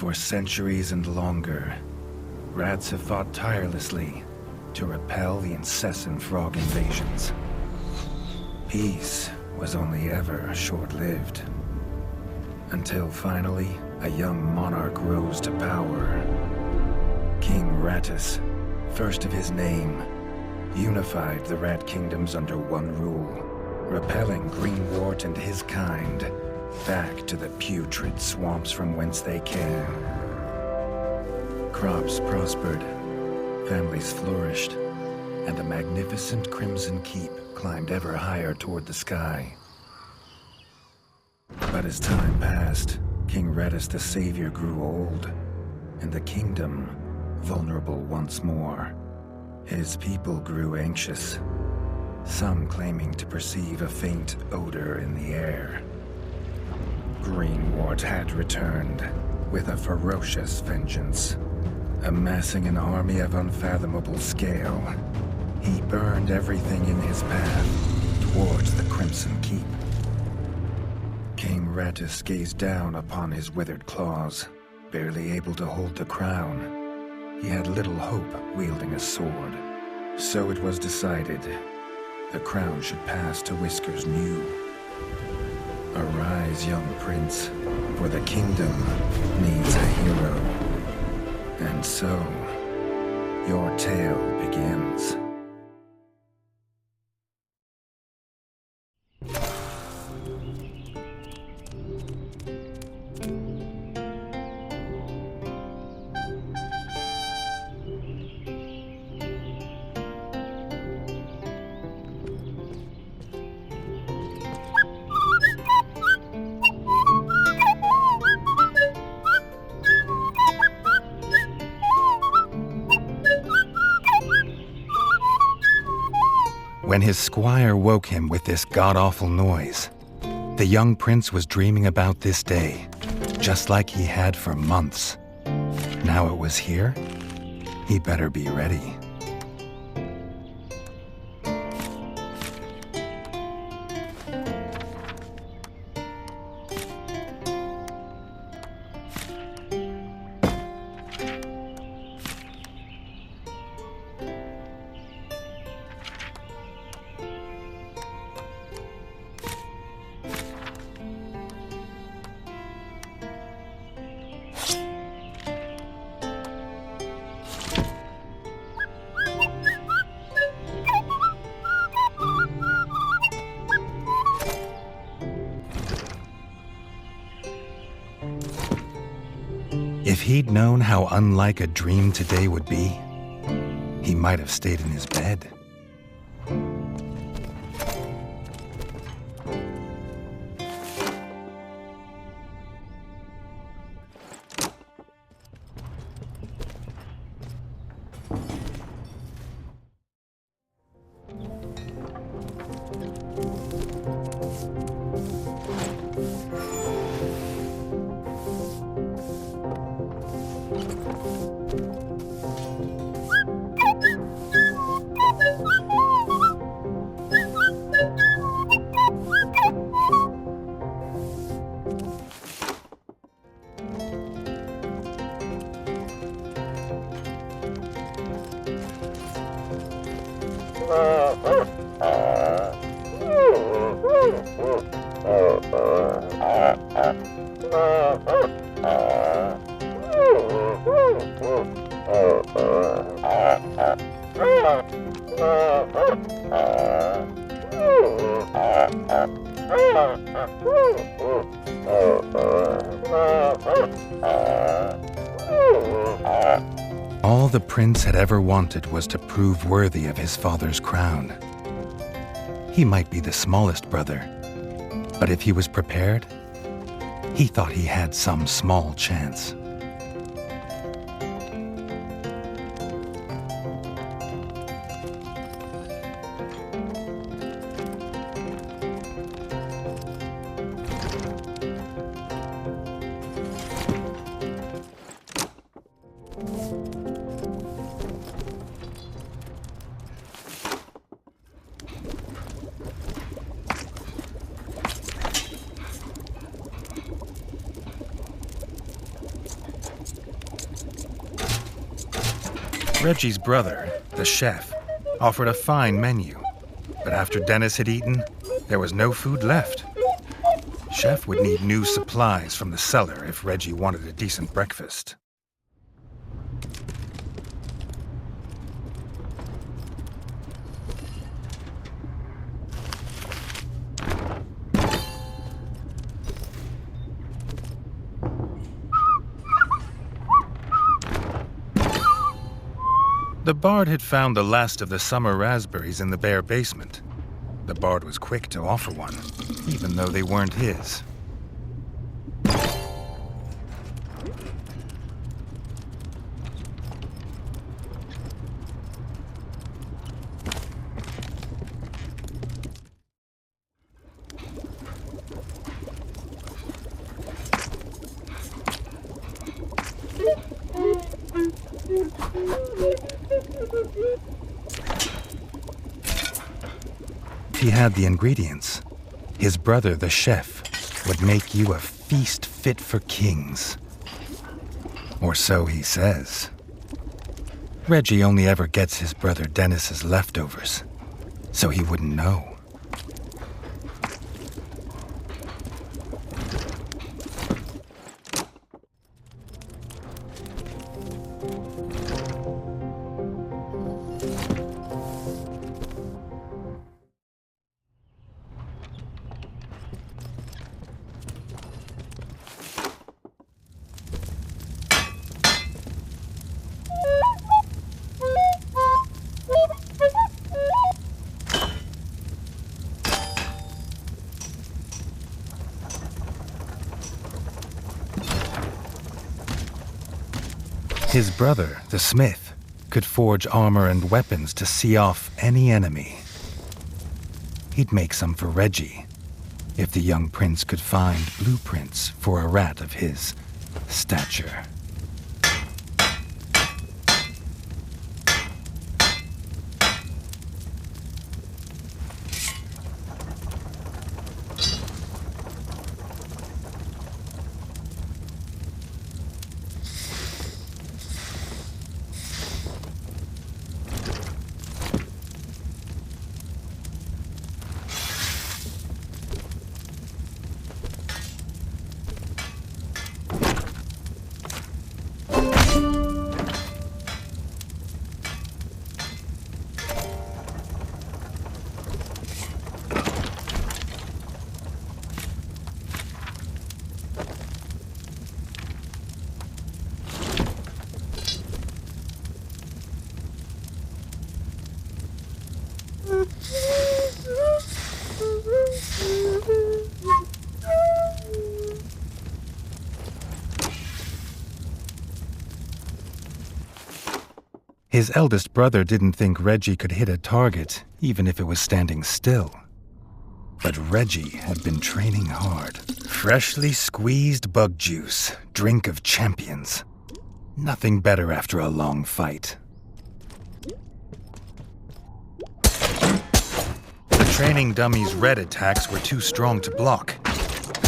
For centuries and longer, rats have fought tirelessly to repel the incessant frog invasions. Peace was only ever short-lived. Until finally, a young monarch rose to power. King Rattus, first of his name, unified the rat kingdoms under one rule, repelling Greenwort and his kind back to the putrid swamps from whence they came. Crops prospered, families flourished, and the magnificent Crimson Keep climbed ever higher toward the sky. But as time passed, King Rattus the Savior grew old, and the kingdom vulnerable once more. His people grew anxious, some claiming to perceive a faint odor in the air. Greenwort had returned with a ferocious vengeance. Amassing an army of unfathomable scale, he burned everything in his path towards the Crimson Keep. King Rattus gazed down upon his withered claws, barely able to hold the crown. He had little hope wielding a sword. So it was decided the crown should pass to Whiskers New. Arise, young prince, for the kingdom needs a hero. And so, your tale begins. When his squire woke him with this god-awful noise, the young prince was dreaming about this day, just like he had for months. Now it was here, he better be ready. If he'd known how unlike a dream today would be, he might have stayed in his bed. All the prince had ever wanted was to prove worthy of his father's crown. He might be the smallest brother, but if he was prepared, he thought he had some small chance. Reggie's brother, the chef, offered a fine menu, but after Dennis had eaten, there was no food left. Chef would need new supplies from the cellar if Reggie wanted a decent breakfast. The Bard had found the last of the summer raspberries in the bare basement. The Bard was quick to offer one, even though they weren't his. He had the ingredients. His brother, the chef, would make you a feast fit for kings. Or so he says. Reggie only ever gets his brother Dennis's leftovers, so he wouldn't know. His brother, the smith, could forge armor and weapons to see off any enemy. He'd make some for Reggie, if the young prince could find blueprints for a rat of his stature. His eldest brother didn't think Reggie could hit a target, even if it was standing still. But Reggie had been training hard. Freshly squeezed bug juice, drink of champions. Nothing better after a long fight. The training dummy's red attacks were too strong to block.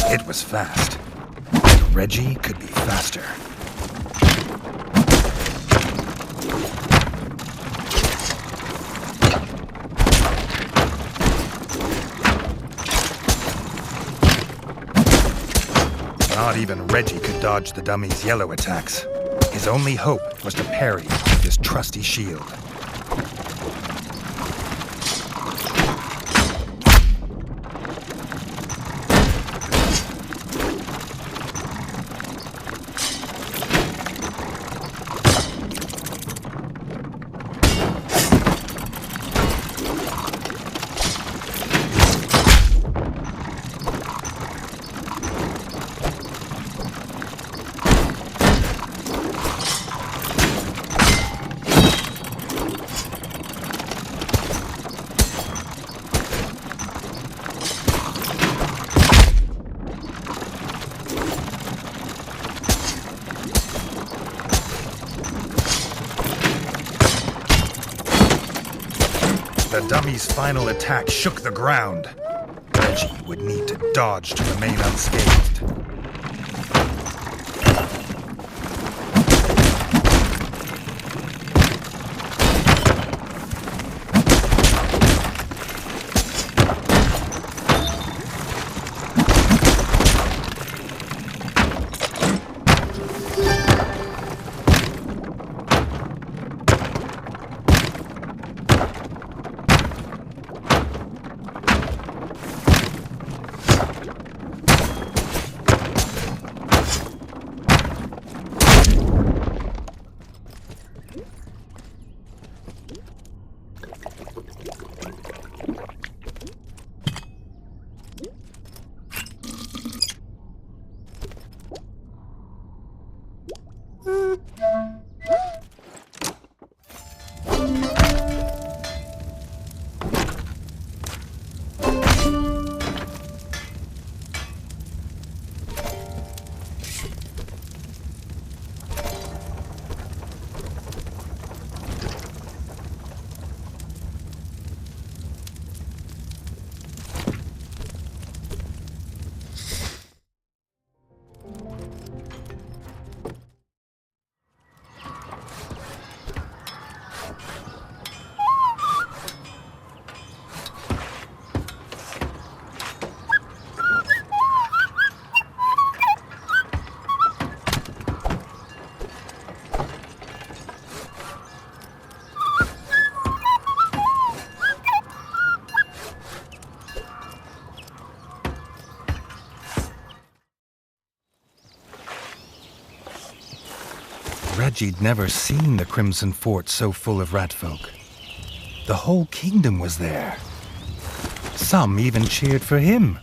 It was fast. And Reggie could be faster. Not even Reggie could dodge the dummy's yellow attacks. His only hope was to parry with his trusty shield. The dummy's final attack shook the ground. Reggie would need to dodge to remain unscathed. Reggie'd never seen the Crimson Fort so full of ratfolk. The whole kingdom was there. Some even cheered for him.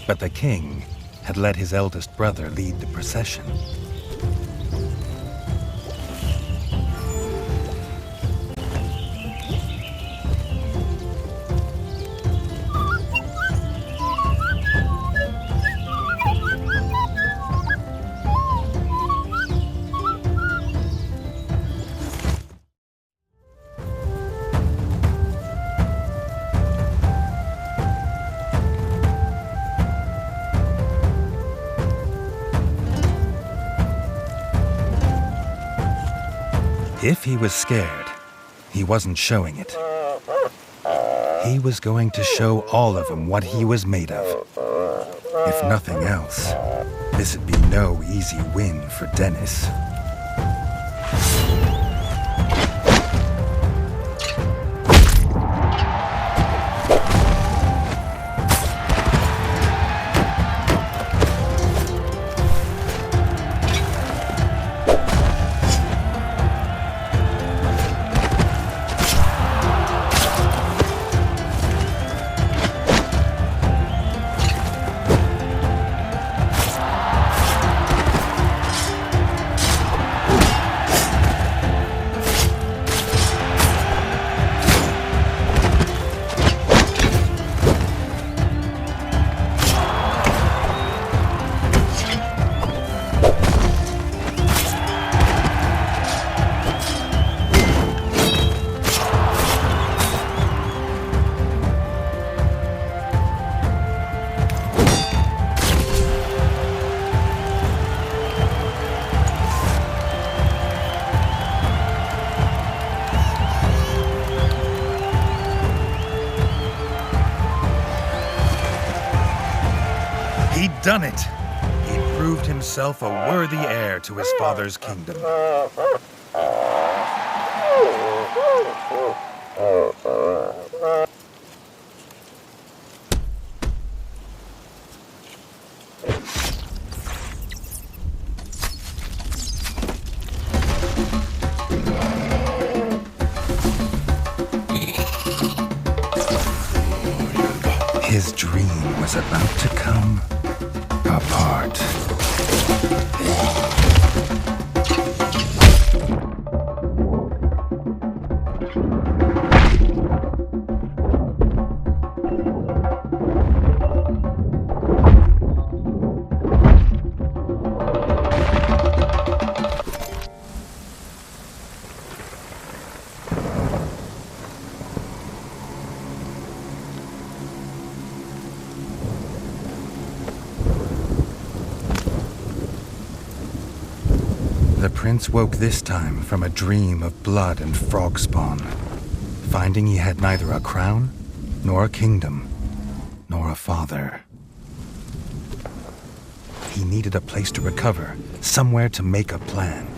But the king had let his eldest brother lead the procession. If he was scared, he wasn't showing it. He was going to show all of them what he was made of. If nothing else, this'd be no easy win for Dennis. He'd done it. He'd proved himself a worthy heir to his father's kingdom. His dream was about to come apart. The prince woke this time from a dream of blood and frog spawn, finding he had neither a crown, nor a kingdom, nor a father. He needed a place to recover, somewhere to make a plan.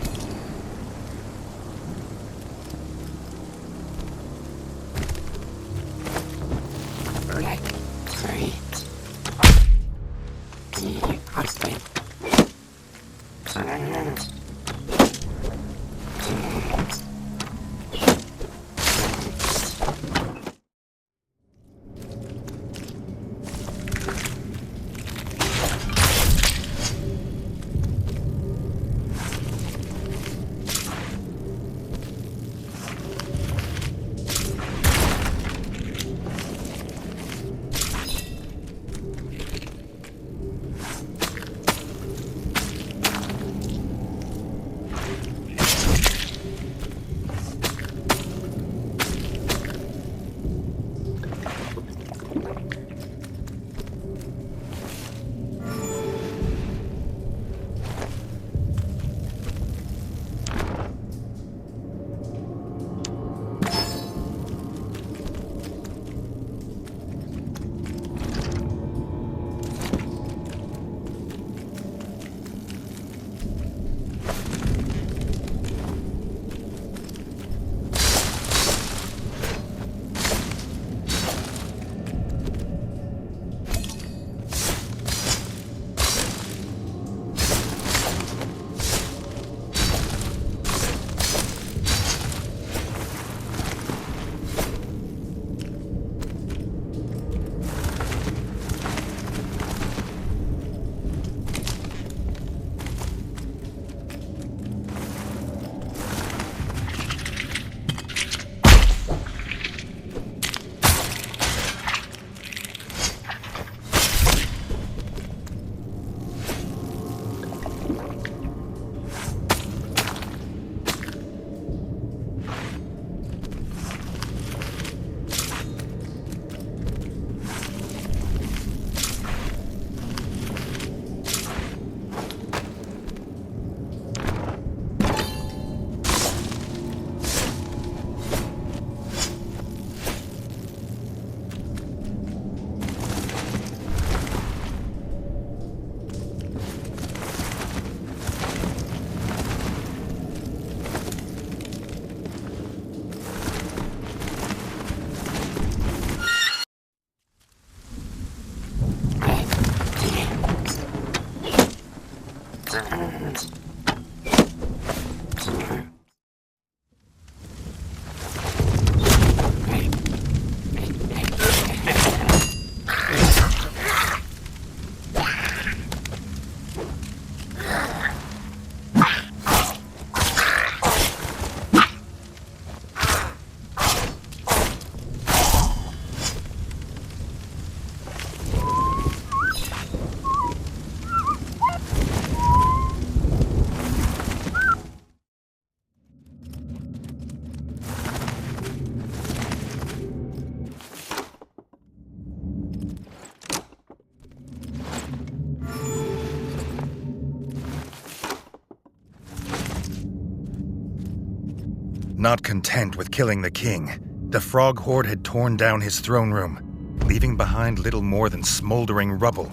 Not content with killing the king, the frog horde had torn down his throne room, leaving behind little more than smoldering rubble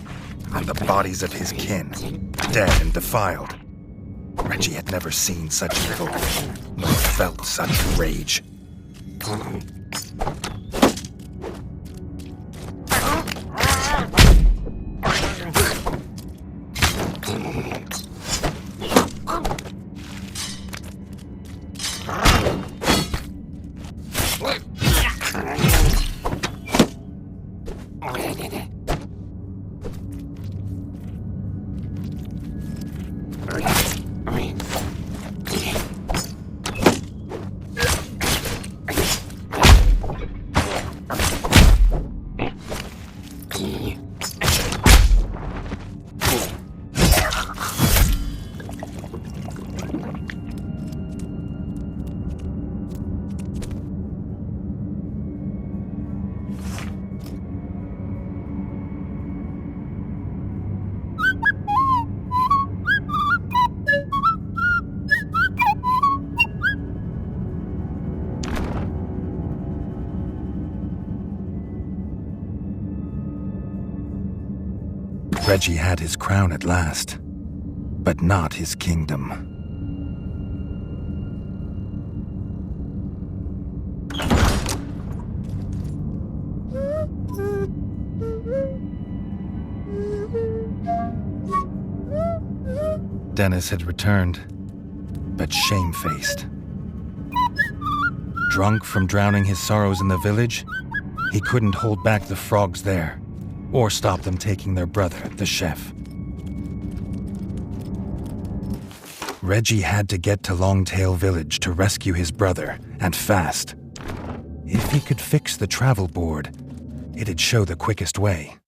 and the bodies of his kin, dead and defiled. Reggie had never seen such evil, nor felt such rage. Reggie had his crown at last, but not his kingdom. Dennis had returned, but shamefaced. Drunk from drowning his sorrows in the village, he couldn't hold back the frogs there, or stop them taking their brother, the chef. Reggie had to get to Longtail Village to rescue his brother, and fast. If he could fix the travel board, it'd show the quickest way.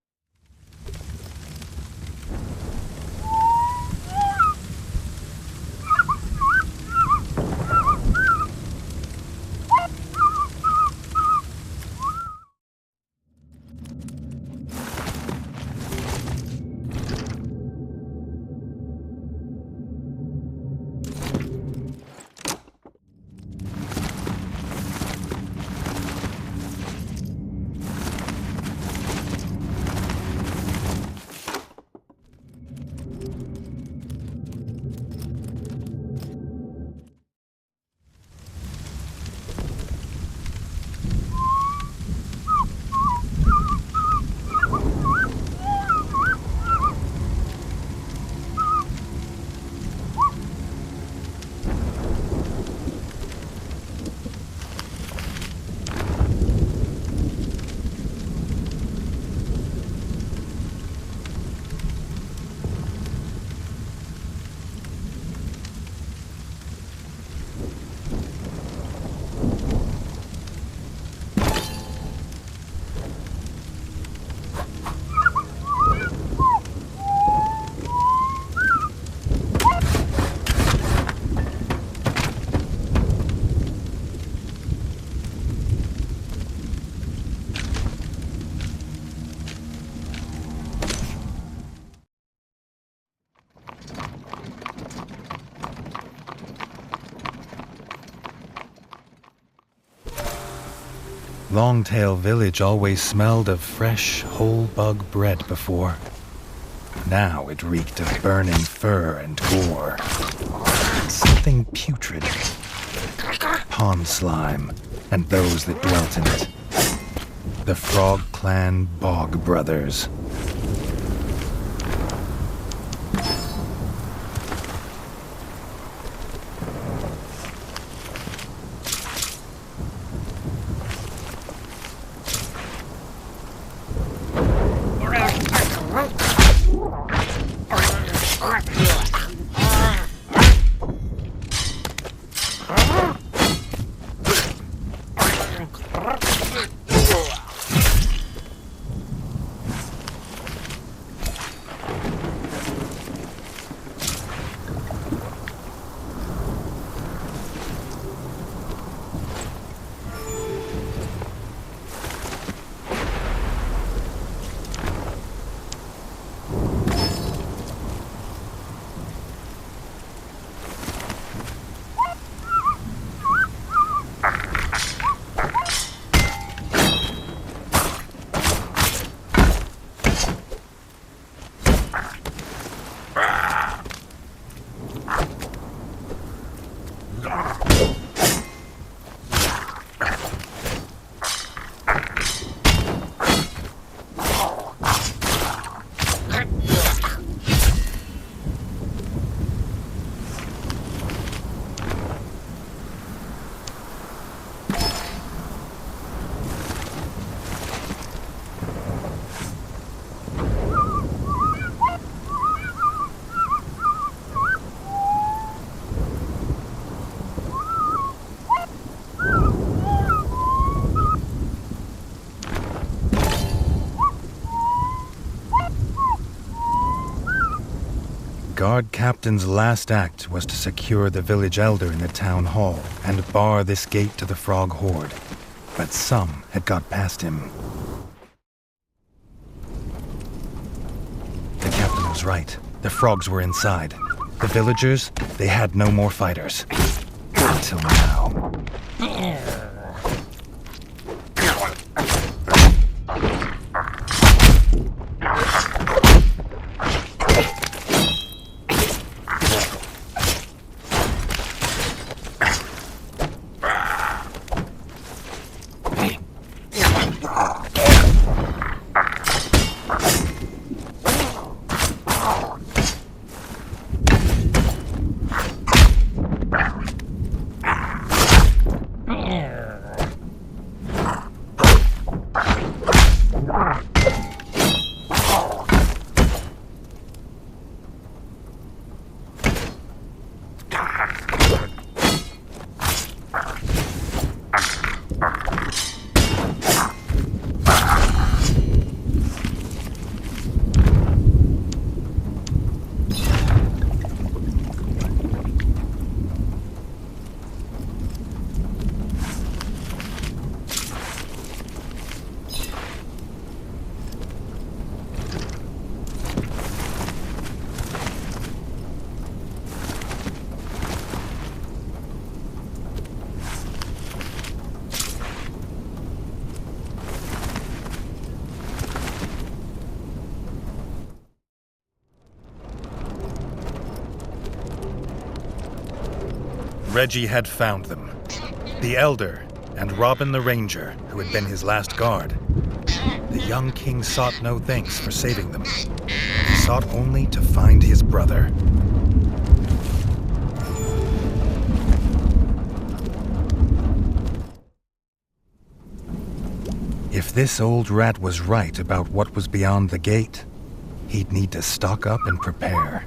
Longtail Village always smelled of fresh, whole bug bread before. Now it reeked of burning fur and gore. Something putrid. Pond slime, and those that dwelt in it. The Frog Clan Bog Brothers. guard captain's last act was to secure the village elder in the town hall and bar this gate to the frog horde. But some had got past him. The captain was right. The frogs were inside. The villagers, they had no more fighters. Until now. Reggie had found them. The Elder and Robin the Ranger, who had been his last guard. The young king sought no thanks for saving them. He sought only to find his brother. If this old rat was right about what was beyond the gate, he'd need to stock up and prepare.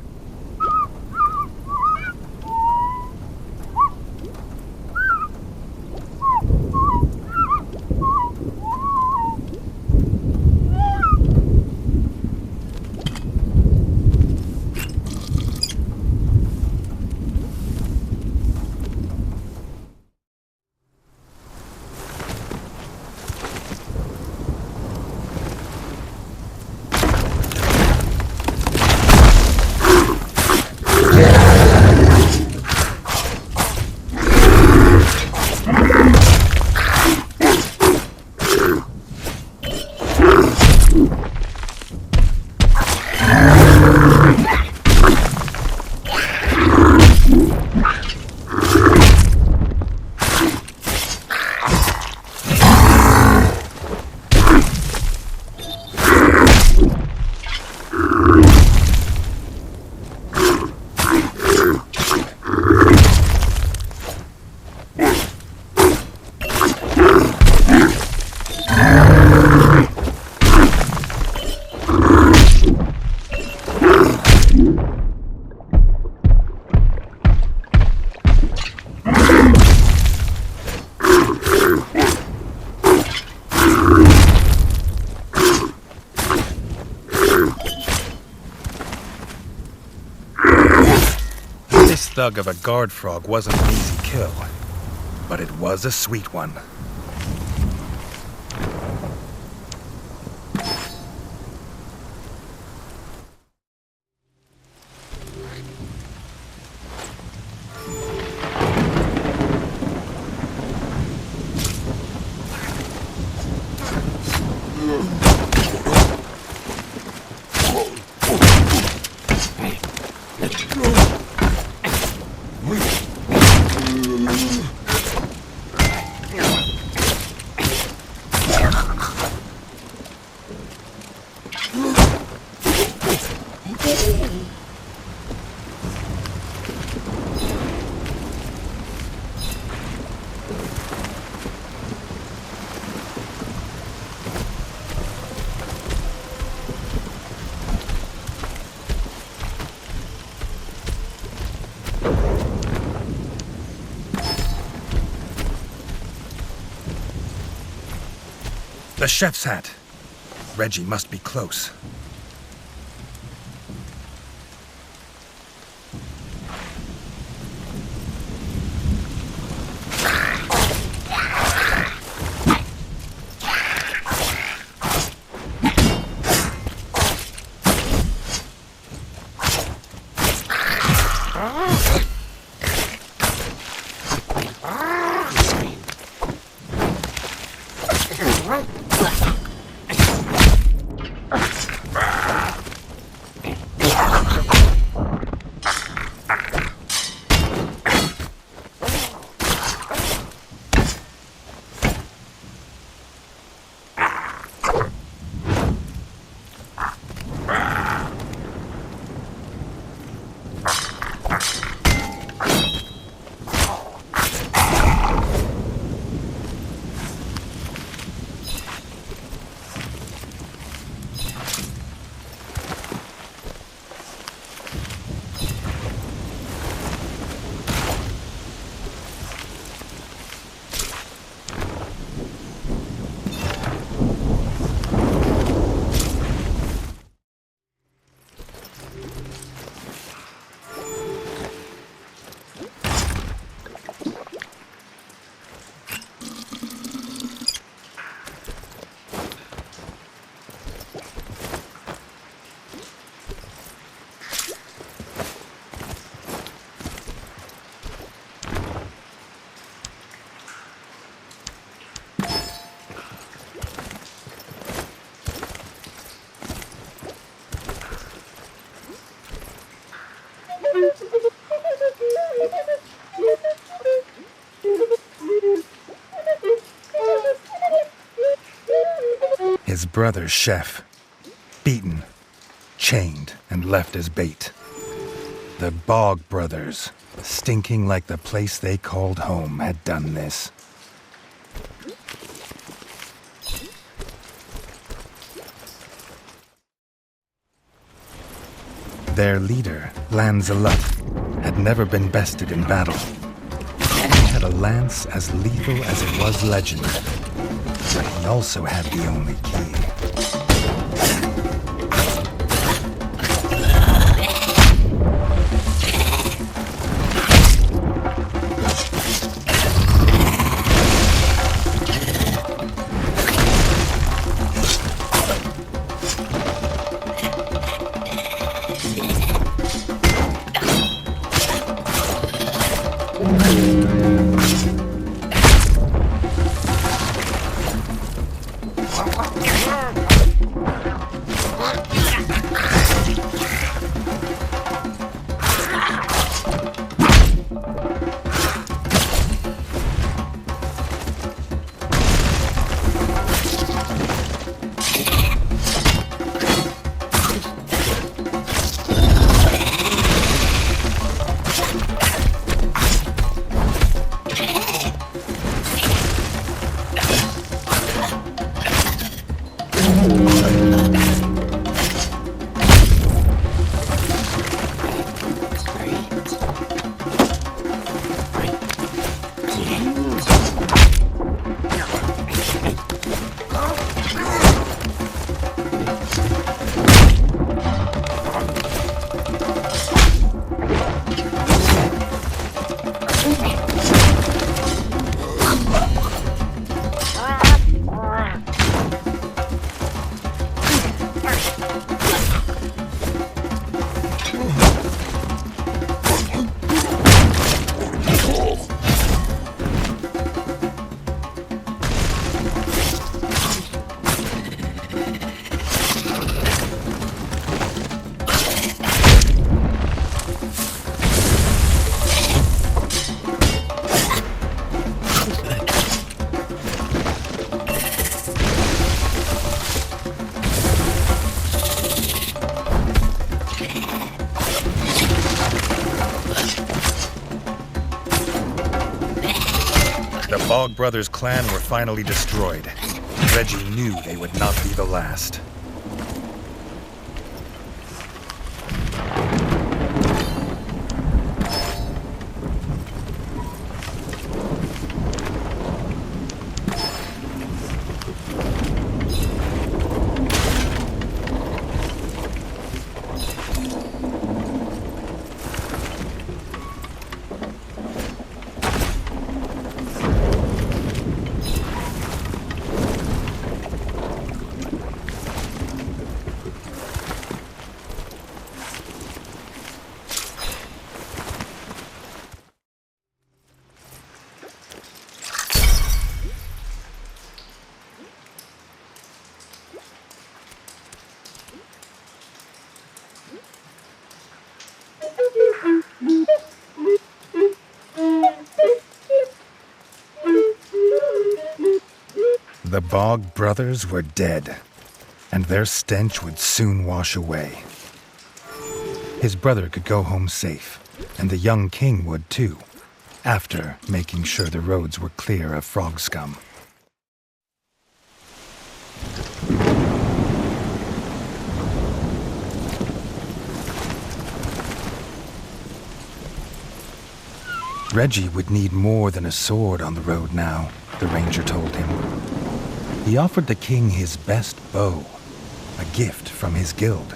This thug of a guard frog wasn't an easy kill, but it was a sweet one. The chef's hat. Reggie must be close. His brother, Chef, beaten, chained, and left as bait. The Bog brothers, stinking like the place they called home, had done this. Their leader, Lancelot, had never been bested in battle. He had a lance as lethal as it was legend, but he also had the only key. The Bog brothers' clan were finally destroyed. Reggie knew they would not be the last. The Bog brothers were dead, and their stench would soon wash away. His brother could go home safe, and the young king would too, after making sure the roads were clear of frog scum. Reggie would need more than a sword on the road now, the ranger told him. He offered the king his best bow, a gift from his guild.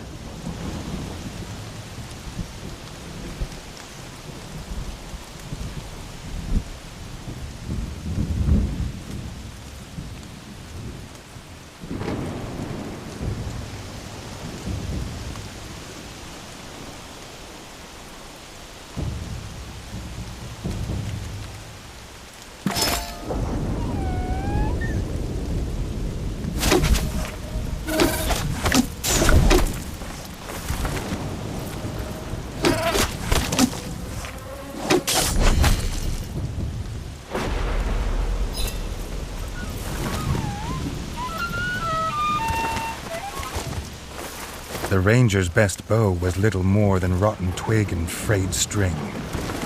The ranger's best bow was little more than rotten twig and frayed string,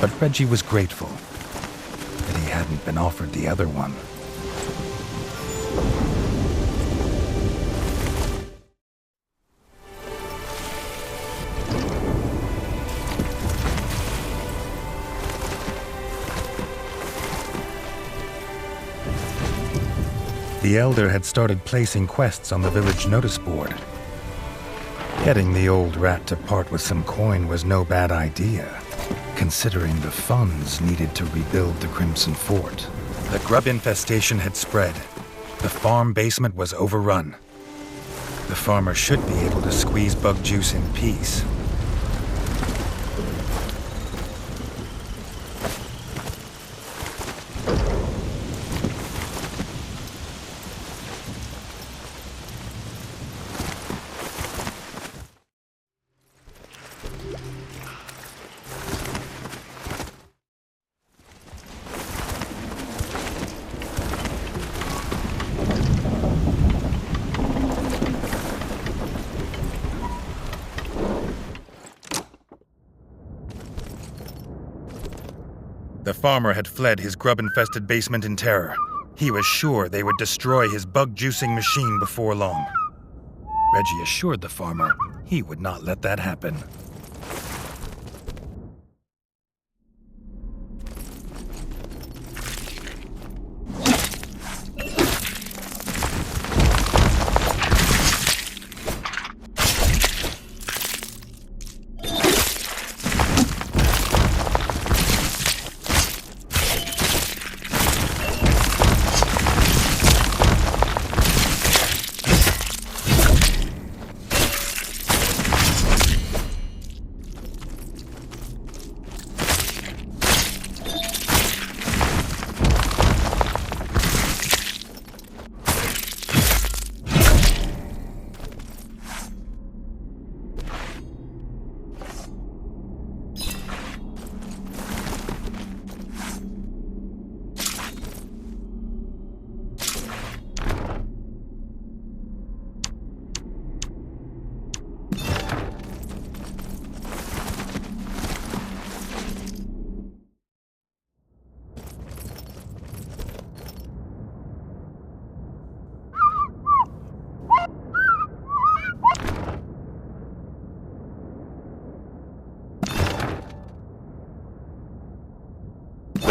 but Reggie was grateful that he hadn't been offered the other one. The elder had started placing quests on the village notice board. Getting the old rat to part with some coin was no bad idea, considering the funds needed to rebuild the Crimson Fort. The grub infestation had spread. The farm basement was overrun. The farmer should be able to squeeze bug juice in peace. The farmer had fled his grub-infested basement in terror. He was sure they would destroy his bug-juicing machine before long. Reggie assured the farmer he would not let that happen.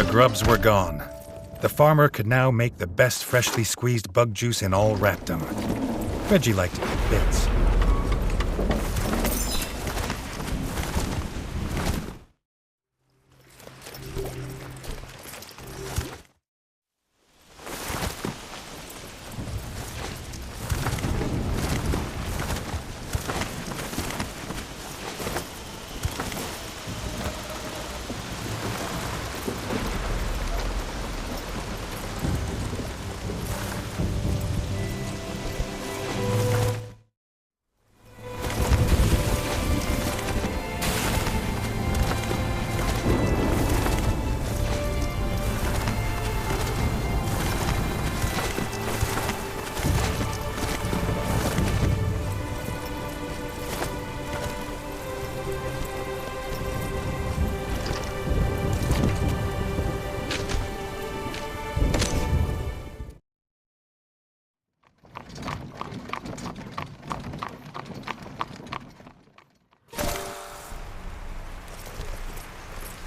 The grubs were gone. The farmer could now make the best freshly squeezed bug juice in all ratdom. Reggie liked it in bits.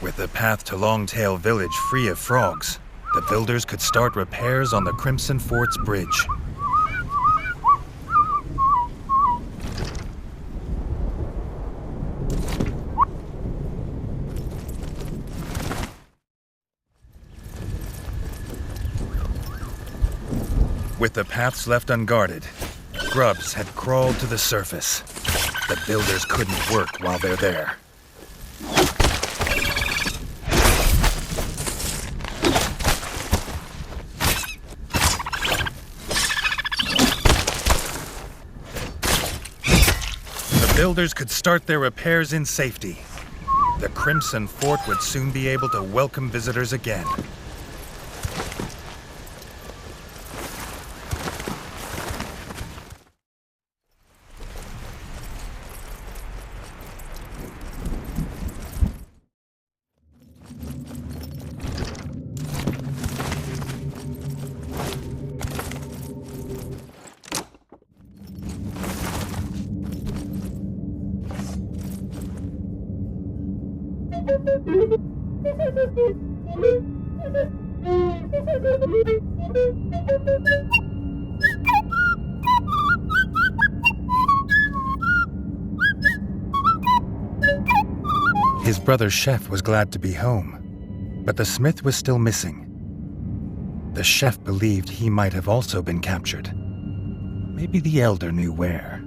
With the path to Longtail Village free of frogs, the builders could start repairs on the Crimson Fort's bridge. With the paths left unguarded, grubs had crawled to the surface. The builders couldn't work while they're there. The builders could start their repairs in safety. The Crimson Fort would soon be able to welcome visitors again. His brother Chef was glad to be home, but the smith was still missing. The chef believed he might have also been captured. Maybe the elder knew where.